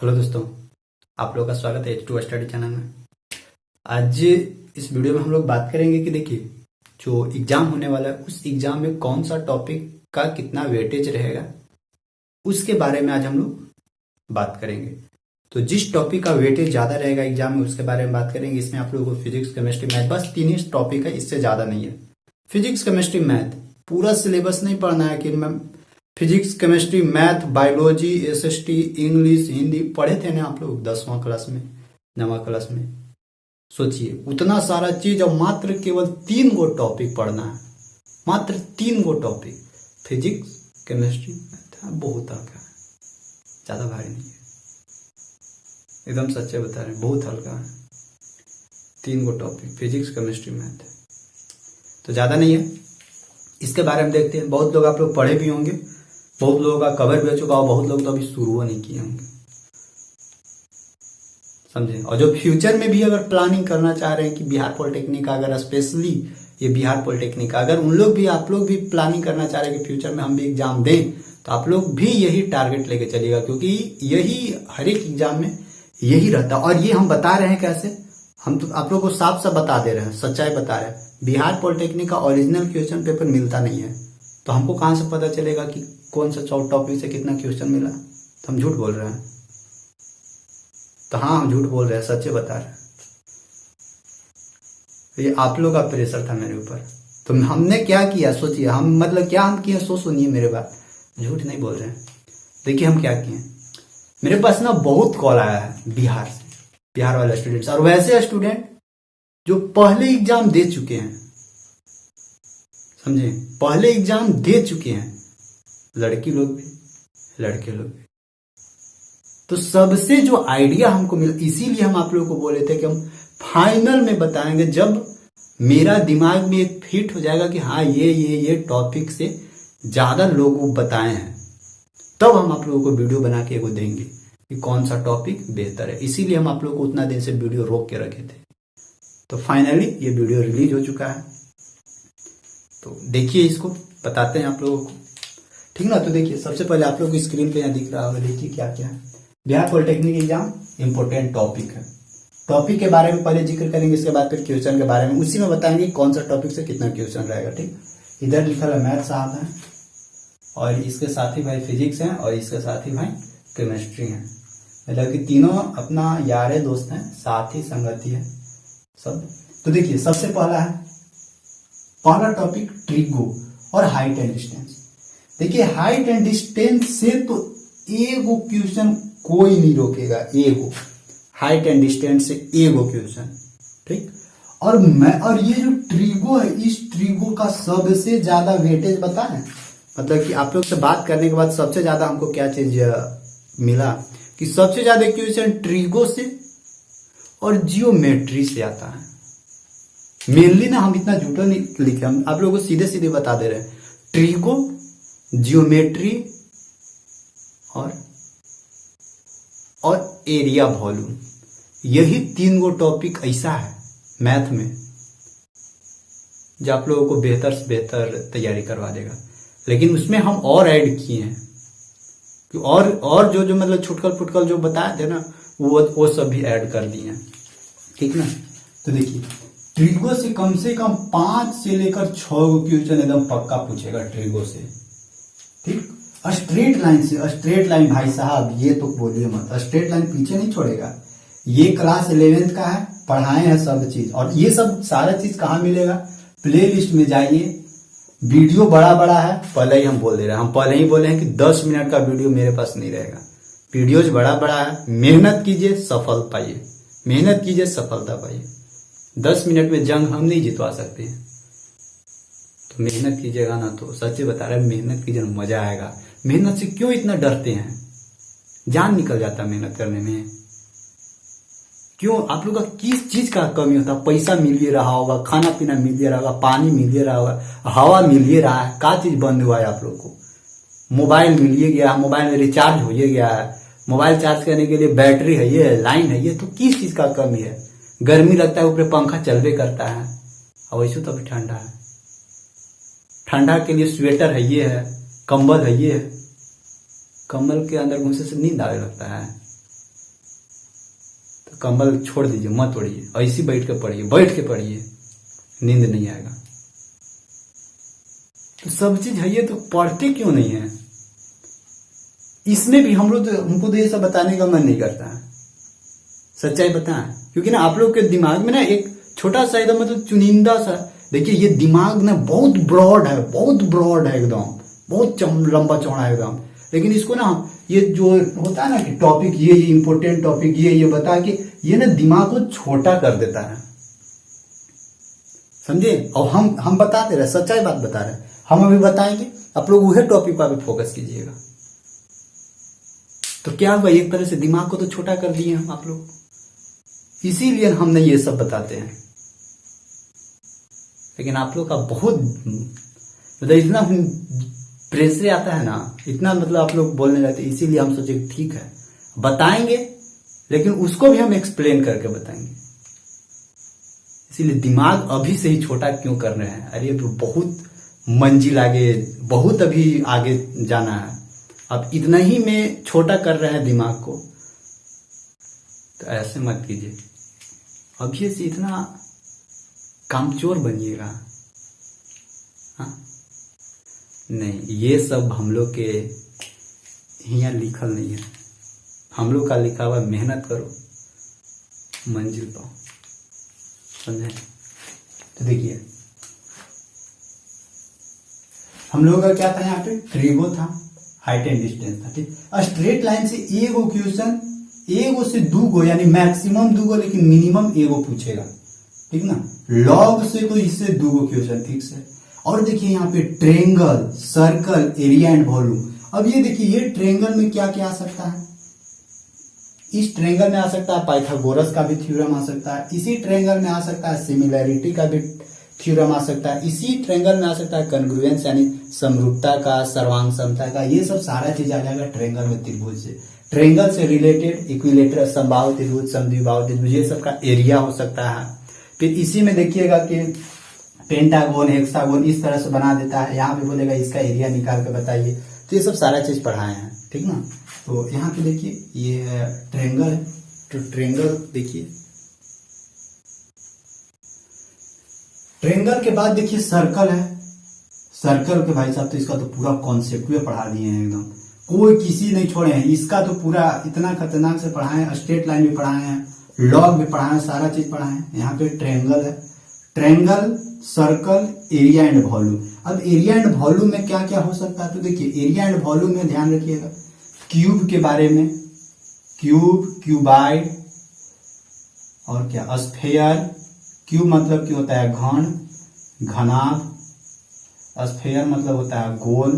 Hello दोस्तों, आप लोगों का स्वागत है H2 स्टडी चैनल में। आज इस वीडियो में हम लोग बात करेंगे कि देखिए, जो एग्जाम होने वाला है उस एग्जाम में कौन सा टॉपिक का कितना वेटेज रहेगा, उसके बारे में आज हम लोग बात करेंगे। तो जिस टॉपिक का वेटेज ज़्यादा रहेगा एग्जाम में उसके बारे में बात करेंगे। इसमें आप लोगों को फिजिक्स, केमिस्ट्री, मैथ, बस 3 ही टॉपिक है, इससे ज़्यादा नहीं है। फिजिक्स, केमिस्ट्री, मैथ, पूरा सिलेबस नहीं पढ़ना है कि मैं physics, chemistry, math, biology, SST, English, Hindi पढ़े थे ना आप लोग 10वां क्लास में, 9वां क्लास में। सोचिए उतना सारा चीज और मात्र केवल 3 गो टॉपिक पढ़ना है, मात्र 3 गो टॉपिक, फिजिक्स, केमिस्ट्री, मैथ। बहुत हल्का है, ज्यादा भारी नहीं है, एकदम सच्चे बता रहे हैं, बहुत हल्का है। 3 गो टॉपिक, फिजिक्स, केमिस्ट्री, मैथ, तो ज्यादा नहीं है। इसके बारे में देखते हैं। बहुत लोग आप लोग पढ़े भी होंगे, बहुत लोगों का कवर भी हो चुका हो, बहुत लोग तो अभी शुरू नहीं किए होंगे, समझे। और जो फ्यूचर में भी अगर प्लानिंग करना चाह रहे हैं कि बिहार पॉलिटेक्निक का, अगर स्पेशली ये बिहार पॉलिटेक्निक का, अगर उन लोग भी, आप लोग भी प्लानिंग करना चाह रहे हैं कि फ्यूचर में हम भी एग्जाम दें, तो आप लोग भी यही टारगेट लेके चलिएगा, क्योंकि यही हर एक एग्जाम में यही रहता है। और ये हम बता रहे हैं कैसे, हम तो आप लोग को साफ साफ बता दे रहे हैं, सच्चाई बता रहे हैं। बिहार पॉलिटेक्निक का ओरिजिनल क्वेश्चन पेपर मिलता नहीं है, तो हमको कहां से पता चलेगा कि कौन सा टॉपिक से कितना क्वेश्चन मिला। तो हम झूठ बोल रहे हैं। तो हाँ, हम झूठ बोल रहे हैं, सच्चे बता रहे हैं। ये आप लोग का प्रेशर था मेरे ऊपर। तो हमने क्या किया सोचिए, हम मतलब क्या हम किए, सुनिए मेरे बात, झूठ नहीं बोल रहे हैं। देखिए हम क्या किए, मेरे पास ना बहुत कॉल आया है बिहार से, बिहार वाले स्टूडेंट्स, और वैसे स्टूडेंट जो पहले एग्जाम दे चुके हैं, समझे, पहले एग्जाम दे चुके हैं, लड़की लोग भी, लड़के लोग भी। तो सबसे जो आइडिया हमको मिला, इसीलिए हम आप लोगों को बोले थे कि हम फाइनल में बताएंगे, जब मेरा दिमाग में एक फिट हो जाएगा कि हाँ ये टॉपिक से ज्यादा लोग बताए हैं, तब हम आप लोगों को वीडियो बना के एगो देंगे कि कौन सा टॉपिक बेहतर है। इसीलिए हम आप लोगों को उतना दिन से वीडियो रोक के रखे थे। तो फाइनली ये वीडियो रिलीज हो चुका है, तो देखिए, इसको बताते हैं आप लोगों को, ठीक ना। तो देखिए, सबसे पहले आप लोग को स्क्रीन पे यहाँ दिख रहा होगा, देखिए क्या क्या है। Bihar polytechnic exam important topic है। टॉपिक के बारे में पहले जिक्र करेंगे, इसके बाद फिर क्वेश्चन के बारे में, उसी में बताएंगे कौन सा टॉपिक से कितना क्वेश्चन रहेगा, ठीक। इधर लिखा है मैथ साहब है, और इसके साथ ही भाई फिजिक्स है, और इसके साथ ही भाई केमिस्ट्री है। मतलब कि तीनों अपना यार दोस्त हैं, साथ ही संगति है सब। तो देखिए, सबसे पहला टॉपिक ट्रिगो और हाइट एंड डिस्टेंस। देखिए, हाइट एंड डिस्टेंस से तो एगो क्वेश्चन कोई नहीं रोकेगा, एगो हाइट एंड डिस्टेंस से एगो क्वेश्चन, ठीक। और ये जो ट्रिगो है, इस ट्रिगो का सबसे ज्यादा वेटेज बता है, मतलब कि आप लोग से बात करने के बाद सबसे ज्यादा हमको क्या चीज मिला कि सबसे ज्यादा क्वेश्चन ट्रिगो से और जियोमेट्री से आता है। मेनली ना, हम इतना झूठा नहीं लिखे, हम आप लोगों को सीधे सीधे बता दे रहे हैं, ट्रिगो, जियोमेट्री और एरिया वॉल्यूम, यही 3 गो टॉपिक ऐसा है मैथ में जो आप लोगों को बेहतर से बेहतर तैयारी करवा देगा। लेकिन उसमें हम और ऐड किए हैं कि और जो मतलब छुटकल फुटकल जो बताए थे ना, वो सब भी ऐड कर दिए हैं, ठीक ना। तो देखिए, ट्रिगो से कम 5 से लेकर 6 गो क्वेश्चन एकदम पक्का पूछेगा ट्रिगो से, ठीक। स्ट्रेट लाइन से, स्ट्रेट लाइन भाई साहब ये तो बोलिए मत, स्ट्रेट लाइन पीछे नहीं छोड़ेगा। ये क्लास 11th का है, पढ़ाए हैं सब चीज, और ये सब सारा चीज कहाँ मिलेगा, प्ले लिस्ट में जाइए। वीडियो बड़ा बड़ा है, पहले ही हम बोल दे रहे हैं, हम पहले ही बोले हैं कि 10 मिनट का वीडियो मेरे पास नहीं रहेगा। वीडियोज बड़ा बड़ा है, मेहनत कीजिए सफल पाइए, मेहनत कीजिए सफलता पाइए। 10 मिनट में जंग हम नहीं जितवा सकते हैं, तो मेहनत कीजिएगा ना। तो सच्चे बता रहे हैं, मेहनत कीजिए, मजा आएगा। मेहनत से क्यों इतना डरते हैं, जान निकल जाता है मेहनत करने में। क्यों आप लोग का किस चीज का कमी होता है, पैसा मिल ही रहा होगा, खाना पीना मिल ही रहा होगा, पानी मिल ही रहा होगा, हवा मिल ही रहा है, क्या चीज बंद हुआ है आप लोग को, मोबाइल मिल ही गया, मोबाइल में रिचार्ज हो ही गया है, मोबाइल चार्ज करने के लिए बैटरी है, ये लाइन है, ये तो किस चीज का कमी है। गर्मी लगता है, ऊपर पंखा चलबे करता है, और वैसे तो अभी ठंडा है, ठंडा के लिए स्वेटर है, ये है, कंबल है, ये है, कंबल के अंदर घुसने से नींद आने लगता है, कंबल छोड़ दीजिए, मत ओढ़िए, ऐसी बैठ के पढ़िए, बैठ के पढ़िए, नींद नहीं आएगा। तो सब चीज है, ये तो पढ़ते क्यों नहीं है? इसमें भी हमको तो ये सब बताने का मन नहीं करता है, सच्चाई बताएं। क्योंकि ना आप लोग के दिमाग में ना एक छोटा सा एकदम मतलब चुनिंदा सा, देखिए ये दिमाग ना बहुत ब्रॉड है, बहुत ब्रॉड है एकदम, बहुत लंबा चौड़ा है एकदम। लेकिन इसको ना ये जो होता है ना कि टॉपिक ये इंपॉर्टेंट टॉपिक ये बता के ये ना दिमाग को छोटा कर देता है, समझे। और हम बताते रहे, सच्चाई बात बता रहे, हम अभी बताएंगे, आप लोग वही टॉपिक पर अभी फोकस कीजिएगा। तो क्या हुआ, एक तरह से दिमाग को तो छोटा कर दिए हम आप लोग, इसीलिए हमने ये सब बताते हैं। लेकिन आप लोग का बहुत मतलब इतना प्रेशर आता है ना, इतना मतलब आप लोग बोलने लगते, इसीलिए हम सोचे ठीक है बताएंगे, लेकिन उसको भी हम एक्सप्लेन करके बताएंगे। इसीलिए दिमाग अभी से ही छोटा क्यों कर रहे हैं? अरे तो बहुत मंजिल आगे, बहुत अभी आगे जाना है, अब इतना ही में छोटा कर रहे हैं दिमाग को, तो ऐसे मत कीजिए। अभी से इतना कामचोर बनिएगा, हाँ नहीं, ये सब हम लोग के यहाँ लिखल नहीं है। हम लोग का लिखा हुआ मेहनत करो, मंजिल पाओ, समझे। तो देखिए हम लोगों का क्या था, यहाँ पे ट्रिगो था, हाइट एंड डिस्टेंस था, ठीक। स्ट्रेट लाइन से एगो क्वेश्चन, एगो से दूगो, यानी मैक्सिमम दूगो लेकिन मिनिमम एगो पूछेगा, ठीक ना। लॉग से तो इससे दूगो क्वेश्चन फिक्स है। और देखिए यहाँ पे triangle, circle, area and volume. अब ये देखिए ये ट्रेंगल में क्या क्या आ सकता है, इस ट्रेंगल में आ सकता है पाइथागोरस का भी थ्योरम आ सकता है, इसी ट्रेंगल में आ सकता है सिमिलैरिटी का भी थ्योरम आ सकता है, इसी ट्रेंगल में आ सकता है कॉन्ग्रुएंस यानी समरूपता का, सर्वांग समता का, ये सब सारा चीज आ जाएगा ट्रेंगल में त्रिभुज से। ट्रेंगल से रिलेटेड इक्विलेटरल, समबाहु त्रिभुज, समद्विबाहु त्रिभुज, ये सब का एरिया हो सकता है। फिर इसी में देखिएगा कि पेंटागोन, हेक्सागोन इस तरह से बना देता है, यहाँ पे बोलेगा इसका एरिया निकाल के बताइए। तो ये सब सारा चीज पढ़ाए हैं, ठीक ना। तो यहाँ पे देखिए ये ट्रेंगल है, तो ट्रेंगल देखिए, ट्रेंगल के बाद देखिए सर्कल है। सर्कल के भाई साहब तो इसका तो पूरा कॉन्सेप्ट भी पढ़ा दिए हैं एकदम, कोई किसी नहीं छोड़े हैं, इसका तो पूरा इतना खतरनाक से पढ़ाए हैं, स्ट्रेट लाइन भी पढ़ाए हैं, लॉग भी पढ़ाए हैं, सारा चीज पढ़ाए हैं। यहाँ पे ट्रेंगल है, triangle, circle, area and volume. अब एरिया एंड वॉल्यूम में क्या क्या हो सकता है, तो देखिए एरिया एंड वॉल्यूम में ध्यान रखिएगा क्यूब के बारे में, क्यूब, क्यूबाइड और क्या स्फेयर। क्यूब मतलब क्या होता है, घन, घनाभ। स्फेयर मतलब होता है गोल।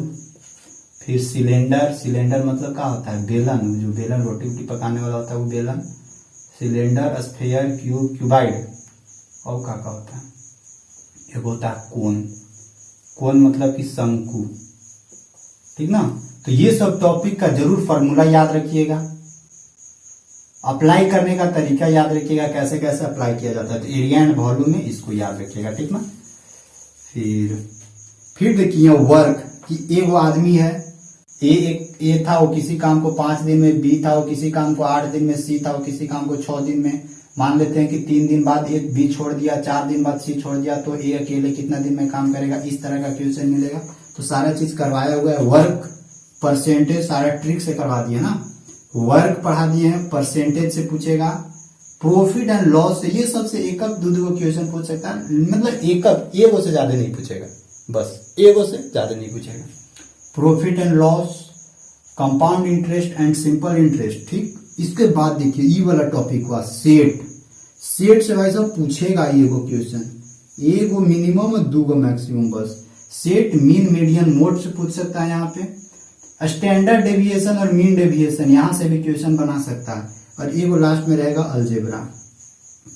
फिर सिलेंडर, सिलेंडर मतलब क्या होता है, बेलन, जो बेलन रोटी वोटी पकाने वाला होता है वो बेलन। Cylinder, sphere, cube, cuboid. और क्या होता है, एक होता है कोन। कोन मतलब कि शंकु, ठीक ना। तो ये सब टॉपिक का जरूर फॉर्मूला याद रखिएगा, अप्लाई करने का तरीका याद रखिएगा, कैसे कैसे अप्लाई किया जाता है। तो एरिया एंड वॉल्यूम में इसको याद रखिएगा, ठीक ना। फिर देखिए वर्क, कि एक वो आदमी है, ए था वो किसी काम को 5 दिन में, बी था वो किसी काम को 8 दिन में, सी था वो किसी काम को 6 दिन में। मान लेते हैं कि 3 दिन बाद एक बी छोड़ दिया, 4 दिन बाद सी छोड़ दिया, तो ए अकेले कितना दिन में काम करेगा, इस तरह का क्वेश्चन मिलेगा। तो सारा चीज करवाया हुआ है, वर्क, परसेंटेज, सारा ट्रिक से करवा दिया ना। वर्क पढ़ा दिए हैं, परसेंटेज से पूछेगा, प्रॉफिट एंड लॉस से, ये सबसे एक दो क्वेश्चन पूछ सकता है, मतलब एगो से ज्यादा नहीं पूछेगा, बस एगो से ज्यादा नहीं पूछेगा। Profit and loss, compound interest and simple interest, ठीक। इसके बाद देखिए ई वाला टॉपिक हुआ सेट। सेट से भाई साहब पूछेगा एगो क्वेश्चन, एगो मिनिमम और 2 मैक्सिमम बस। सेट मीन मीडियन मोड से पूछ सकता है, यहाँ पे स्टैंडर्ड डेविएशन और मीन डेविएशन, यहां से भी क्वेश्चन बना सकता है। और एगो लास्ट में रहेगा अलजेब्रा।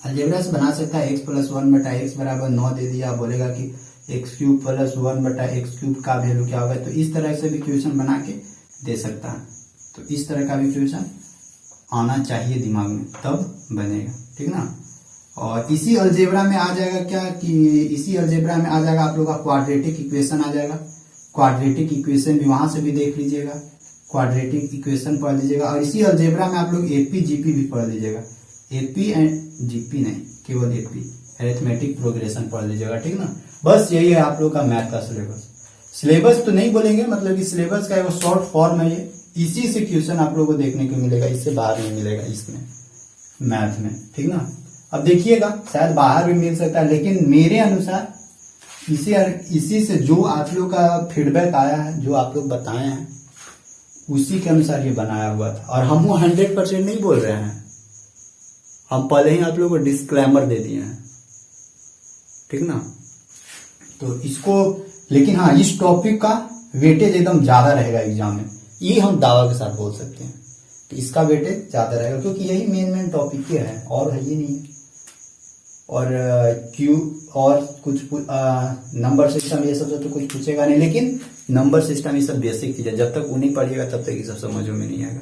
अलजेब्रा से बना सकता है x + 1/x बराबर 9 दे दिया, बोलेगा कि x³ + 1/x³ का वैल्यू क्या होगा। तो इस तरह से भी क्वेश्चन बना के दे सकता है। तो इस तरह का भी क्वेश्चन आना चाहिए दिमाग में, तब बनेगा, ठीक ना। और इसी अलजेब्रा में आ जाएगा क्या, कि इसी अलजेब्रा में आ जाएगा आप लोग का क्वाड्रेटिक इक्वेशन आ जाएगा। क्वाड्रेटिक इक्वेशन भी वहां से भी देख लीजिएगा, क्वाड्रेटिक इक्वेशन पढ़ लीजिएगा। और इसी अलजेब्रा में आप लोग एपी जीपी भी पढ़ लीजिएगा। एपी एंड जीपी नहीं, केवल एपी, अरिथमेटिक प्रोग्रेशन पढ़ लीजिएगा, ठीक ना। बस यही है आप लोग का मैथ का सिलेबस। सिलेबस तो नहीं बोलेंगे, मतलब कि सिलेबस का एक शॉर्ट फॉर्म है ये, इसी से क्वेश्चन आप लोगों को देखने को मिलेगा, इससे बाहर नहीं मिलेगा इसमें मैथ में, ठीक ना। अब देखिएगा शायद बाहर भी मिल सकता है, लेकिन मेरे अनुसार इसी से जो आप लोग का फीडबैक आया है, जो आप लोग बताए हैं, उसी के अनुसार ये बनाया हुआ था। और हम 100% नहीं बोल रहे हैं, हम पहले ही आप लोगों को डिस्क्लेमर दे दिए हैं, ठीक ना। तो इसको, लेकिन हाँ, इस टॉपिक का वेटेज एकदम ज्यादा रहेगा एग्जाम में, ये हम दावा के साथ बोल सकते हैं कि इसका वेटेज ज्यादा रहेगा, क्योंकि यही मेन टॉपिक ही है, और है ये नहीं है। और क्यू और कुछ नंबर सिस्टम ये सब तो कुछ पूछेगा नहीं, लेकिन नंबर सिस्टम ये सब बेसिक चीज है, जब तक वो नहीं पढ़िएगा तब तक ये सब समझ में नहीं आएगा।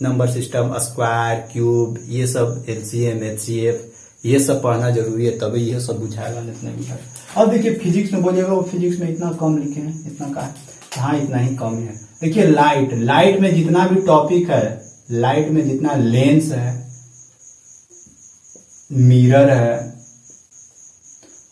नंबर सिस्टम, स्क्वायर, क्यूब, ये सब, एलसीएम, एचसीएफ, ये सब पढ़ना जरूरी है, तभी ये सब बुझाएगा, नहीं बुझाएगा। अब देखिए फिजिक्स में बोलिएगा, वो फिजिक्स में इतना कम लिखे हैं, इतना का हाँ इतना ही कम है। देखिए लाइट में जितना भी टॉपिक है, लाइट में जितना लेंस है, मिरर है,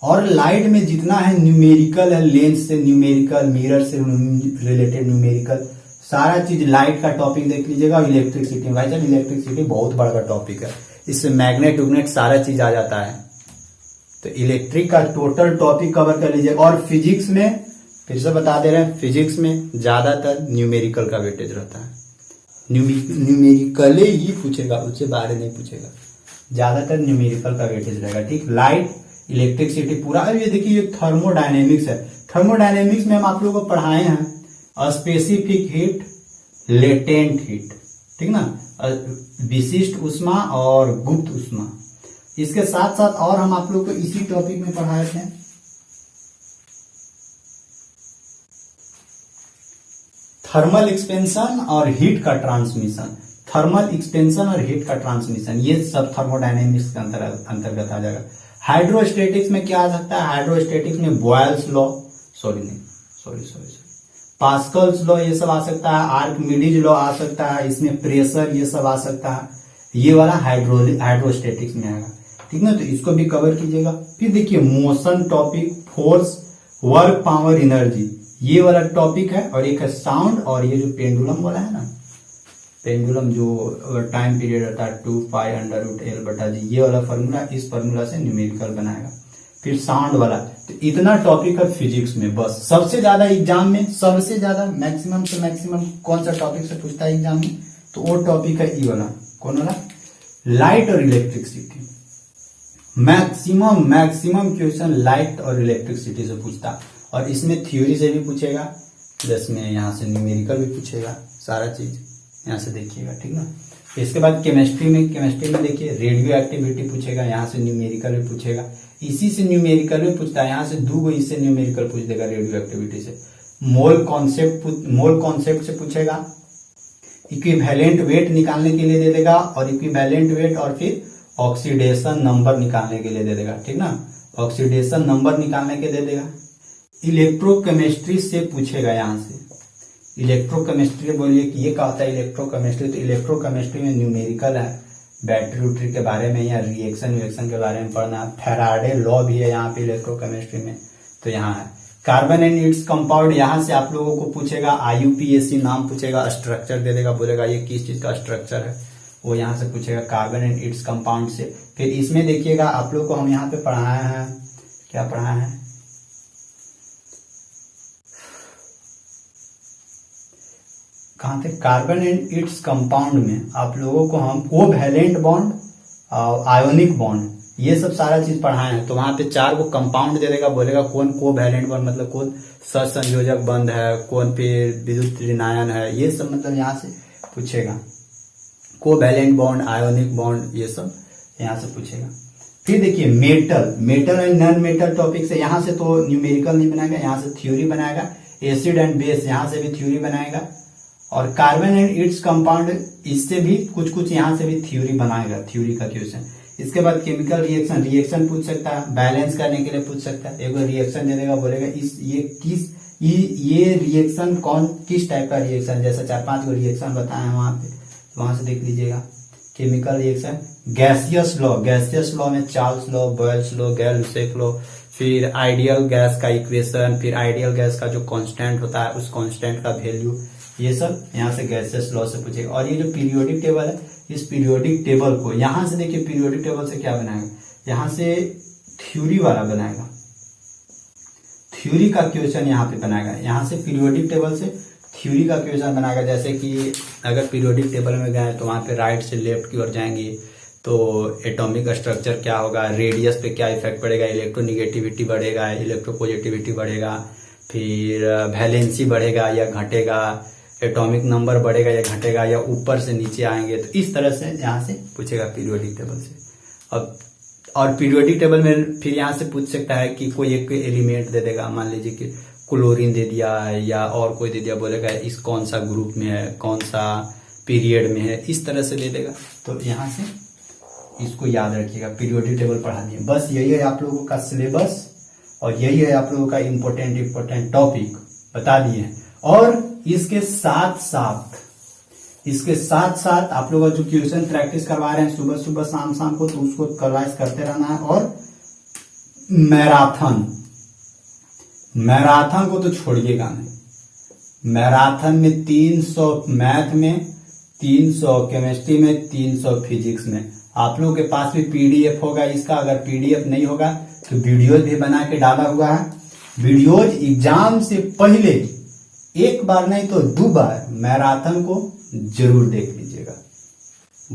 और लाइट में जितना है न्यूमेरिकल है, लेंस से न्यूमेरिकल, मिरर से रिलेटेड न्यूमेरिकल, सारा चीज लाइट का टॉपिक देख लीजिएगा। इलेक्ट्रिसिटी, भाई साहब इलेक्ट्रिसिटी बहुत बड़ा टॉपिक है, इससे मैग्नेट उग्नेट सारा चीज आ जाता है, तो इलेक्ट्रिक का टोटल टॉपिक कवर कर लीजिए। और फिजिक्स में फिर से बता दे रहे हैं, फिजिक्स में ज्यादातर न्यूमेरिकल का वेटेज रहता है, न्यूमेरिकल ही पूछेगा, उससे बाहर नहीं पूछेगा, ज्यादातर न्यूमेरिकल का वेटेज रहेगा, ठीक। लाइट, इलेक्ट्रिसिटी पूरा। ये देखिए ये थर्मोडायनेमिक्स है, थर्मोडायनेमिक्स में हम आप लोगों को पढ़ाए हैं स्पेसिफिक हीट, लेटेंट हीट, ठीक ना, विशिष्ट उष्मा और गुप्त उष्मा। इसके साथ साथ और हम आप लोग को इसी टॉपिक में पढ़ाए थे थर्मल एक्सपेंशन और हीट का ट्रांसमिशन, थर्मल एक्सपेंशन और हीट का ट्रांसमिशन, ये सब थर्मोडायनेमिक्स के अंतर्गत आ जाएगा। हाइड्रोस्टेटिक्स में क्या आ सकता है, हाइड्रोस्टेटिक्स में बॉयल्स लॉ, पास्कल्स लॉ, ये सब आ सकता है, आर्किमिडीज लॉ आ सकता है, इसमें प्रेशर ये सब आ सकता है, ये वाला हाइड्रोस्टेटिक्स में आएगा, ठीक ना। तो इसको भी कवर कीजिएगा। फिर देखिए motion topic, force, work, power, energy, ये वाला टॉपिक है। और एक है साउंड, और ये जो पेंडुलम वाला है ना, पेंडुलम जो टाइम पीरियड रहता है 2π√L/g, ये वाला फॉर्मूला, इस फॉर्मूला से न्यूमेरिकल बनाएगा। फिर साउंड वाला, तो इतना टॉपिक है फिजिक्स में। बस सबसे ज्यादा एग्जाम में, सबसे ज्यादा मैक्सिमम से मैक्सिमम कौन सा टॉपिक से पूछता है एग्जाम में, तो वो टॉपिक है ई वाला, कौन वाला, लाइट और इलेक्ट्रिसिटी। मैक्सिमम क्वेश्चन लाइट और इलेक्ट्रिसिटी से पूछता, और इसमें थ्योरी से भी पूछेगा, प्लस में यहाँ से न्यूमेरिकल भी पूछेगा, सारा चीज यहाँ से देखिएगा, ठीक ना। इसके बाद केमिस्ट्री में देखिए रेडियो एक्टिविटी पूछेगा, यहाँ से न्यूमेरिकल भी पूछेगा, इसी से न्यूमेरिकल भी पूछता है, यहाँ से 2 इससे न्यूमेरिकल पूछ देगा रेडियो एक्टिविटी से। मोल कॉन्सेप्ट से पूछेगा, इक्विवेलेंट वेट निकालने के लिए दे देगा, और इक्विवेलेंट वेट और फिर ऑक्सीडेशन नंबर निकालने के लिए दे देगा, ठीक ना, ऑक्सीडेशन नंबर निकालने के दे देगा। इलेक्ट्रोकेमिस्ट्री से पूछेगा, यहाँ से इलेक्ट्रोकेमिस्ट्री बोलिए कि ये क्या होता है इलेक्ट्रोकेमिस्ट्री, तो इलेक्ट्रोकेमिस्ट्री में न्यूमेरिकल है, बैटरी उटरी के बारे में या रिएक्शन के बारे में पढ़ना। फैराडे लॉ भी है यहाँ पे इलेक्ट्रोकेमिस्ट्री में, तो यहाँ है। कार्बन एंड इट्स कंपाउंड, यहाँ से आप लोगों को पूछेगा, IUPAC नाम पूछेगा, स्ट्रक्चर दे देगा, बोलेगा ये किस चीज का स्ट्रक्चर है, वो यहाँ से पूछेगा कार्बन एंड इट्स कंपाउंड से। फिर इसमें देखिएगा आप लोग को हम यहाँ पे पढ़ाए हैं, क्या पढ़ाए हैं, कहाँ थे, कार्बन एंड इट्स कंपाउंड में आप लोगों को हम कोवैलेंट बॉन्ड, आयोनिक बॉन्ड, ये सब सारा चीज पढ़ाए हैं। तो वहां पे 4 को कंपाउंड दे देगा, बोलेगा कौन कोवैलेंट बॉन्ड मतलब कौन सहसंयोजक बंध है, कौन फिर विद्युत ऋणायन है, ये सब मतलब यहाँ से पूछेगा। कोवैलेंट बॉन्ड, आयोनिक बॉन्ड, ये सब यहाँ से पूछेगा। फिर देखिए metal and non metal topic से, यहाँ से तो न्यूमेरिकल नहीं बनाएगा, यहाँ से थ्योरी बनाएगा। एसिड एंड बेस, यहाँ से भी थ्योरी बनाएगा। और कार्बन एंड इट्स कंपाउंड, इससे भी कुछ यहाँ से भी थ्योरी बनाएगा, थ्योरी का क्वेश्चन। इसके बाद केमिकल रिएक्शन पूछ सकता है, बैलेंस करने के लिए पूछ सकता है। एक रिएक्शन दे देगा, बोलेगा ये रिएक्शन किस टाइप का रिएक्शन, जैसे 4-5 रिएक्शन बताए हैं वहां पे, वहां से देख लीजिएगा। केमिकल रिएक्शन, गैसियस लॉ में Charles law, Boyle's law, Gay Lussac law, फिर आइडियल गैस का इक्वेशन, फिर आइडियल गैस का जो कांस्टेंट होता है उस कांस्टेंट का वैल्यू, ये सब यहाँ से गैसियस लॉ से पूछेगा। और ये जो पीरियोडिक टेबल है, इस पीरियोडिक टेबल को यहां से देखिए, पीरियोडिक टेबल से क्या बनाएगा, यहां से थ्योरी वाला बनाएगा, थ्योरी का क्वेश्चन यहाँ पे बनाएगा, यहाँ से पीरियोडिक टेबल से थ्योरी का क्वेश्चन बनाएगा। जैसे कि अगर पीरियोडिक टेबल में गए तो वहां पे राइट से लेफ्ट की ओर जाएंगे तो एटॉमिक स्ट्रक्चर क्या होगा, रेडियस पे क्या इफेक्ट पड़ेगा, इलेक्ट्रोनिगेटिविटी बढ़ेगा, इलेक्ट्रोपॉजिटिविटी बढ़ेगा, फिर वैलेंसी बढ़ेगा या घटेगा, एटॉमिक नंबर बढ़ेगा या घटेगा, या ऊपर से नीचे आएंगे। तो इस तरह से यहाँ से पूछेगा पीरियोडिक टेबल से। अब और पीरियोडिक टेबल में फिर यहाँ से पूछ सकता है कि कोई एक एलिमेंट दे देगा, मान लीजिए कि क्लोरीन दे दिया या और कोई दे दिया, बोलेगा इस कौन सा ग्रुप में है, कौन सा पीरियड में है, इस तरह से दे देगा। तो यहाँ से इसको याद रखिएगा, पीरियोडिक टेबल पढ़ा दिए। बस यही है आप लोगों का सिलेबस और यही है आप लोगों का इम्पोर्टेंट टॉपिक बता दिए। और इसके साथ साथ आप लोग जो क्वेश्चन प्रैक्टिस करवा रहे हैं सुबह सुबह शाम को, तो उसको रिवाइज करते रहना है। और मैराथन को तो छोड़िएगा नहीं। मैराथन में 300 मैथ में, 300 केमिस्ट्री में, 300 फिजिक्स में। आप लोगों के पास भी पीडीएफ होगा इसका, अगर पीडीएफ नहीं होगा तो वीडियोज भी बना के डाला हुआ है। वीडियोज एग्जाम से पहले एक बार नहीं तो 2 बार मैराथन को जरूर देख लीजिएगा।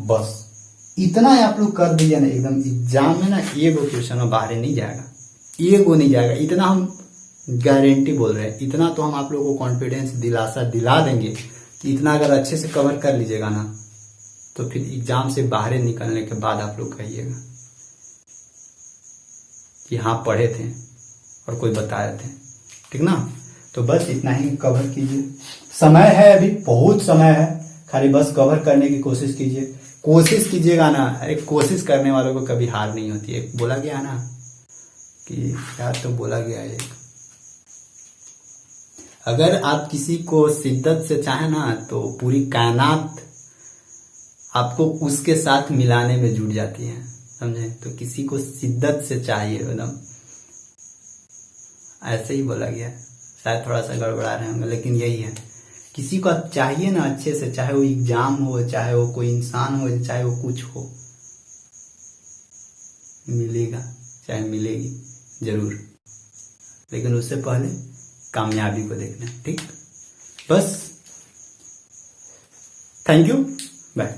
बस इतना ही आप लोग कर दीजिए ना, एकदम एग्जाम में ना एगो क्वेश्चन बाहर नहीं जाएगा, एगो नहीं जाएगा। इतना हम गारंटी बोल रहे हैं, इतना तो हम आप लोगों को कॉन्फिडेंस दिलासा दिला देंगे कि इतना अगर अच्छे से कवर कर लीजिएगा ना, तो फिर एग्जाम से बाहर निकलने के बाद आप लोग कहिएगा कि हाँ पढ़े थे और कोई बताए थे, ठीक ना। तो बस इतना ही कवर कीजिए, समय है अभी, बहुत समय है, खाली बस कवर करने की कोशिश कीजिए। कोशिश कीजिएगा ना, अरे कोशिश करने वालों को कभी हार नहीं होती है। बोला गया ना कि यार, तो बोला गया है, अगर आप किसी को शिद्दत से चाहे ना तो पूरी कायनात आपको उसके साथ मिलाने में जुट जाती है, समझे। तो किसी को शिद्दत से चाहिए एकदम, ऐसे ही बोला गया है। शायद थोड़ा सा गड़बड़ा रहे होंगे, लेकिन यही है, किसी को आप चाहिए ना अच्छे से, चाहे वो एग्जाम हो, चाहे वो कोई इंसान हो, चाहे वो कुछ हो, मिलेगा, चाहे मिलेगी जरूर, लेकिन उससे पहले कामयाबी को देखना, ठीक। बस थैंक यू, बाय।